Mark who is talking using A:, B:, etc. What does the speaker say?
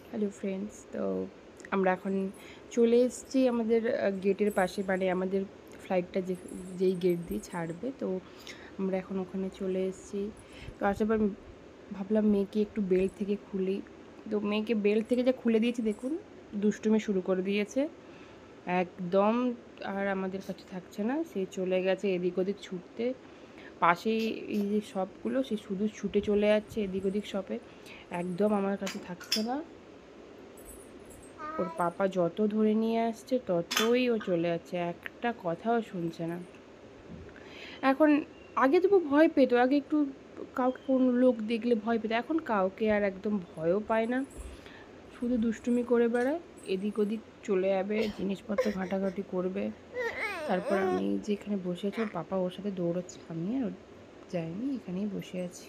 A: Hello friends, তো আমরা এখন চলে এসেছি আমাদের গেটের পাশে, মানে আমাদের ফ্লাইটটা যেই গেট দিয়ে ছাড়বে, তো আমরা এখন ওখানে চলে এসেছি। তো আসার পর ভাবলাম মেয়েকে একটু বেল্ট থেকে খুলি। তো মেয়েকে বেল্ট থেকে যা খুলে দিয়েছি, দেখুন দুষ্টুমি শুরু করে দিয়েছে একদম। আর আমাদের কাছে থাকছে না, সে চলে গেছে এদিক ওদিক ছুটতে। পাশেই এই যে শপগুলো, সে শুধু ছুটে চলে যাচ্ছে এদিক ওদিক শপে, একদম আমার কাছে থাকছে না। ওর পাপা যত ধরে নিয়ে আসছে ততই ও চলে যাচ্ছে, একটা কথাও শুনছে না এখন। আগে তবু ভয় পেত, আগে একটু কাউকে কোনো লোক দেখলে ভয় পেত, এখন কাউকে আর একদম ভয়ও পায় না, শুধু দুষ্টুমি করে বেড়ায়, এদিক ওদিক চলে যাবে, জিনিসপত্র ঘাঁটাঘাঁটি করবে। তারপর আমি যেখানে বসে আছি, ওর পাপা ওর সাথে দৌড়াচ্ছে, আমি আর যাইনি, এখানেই বসে আছি।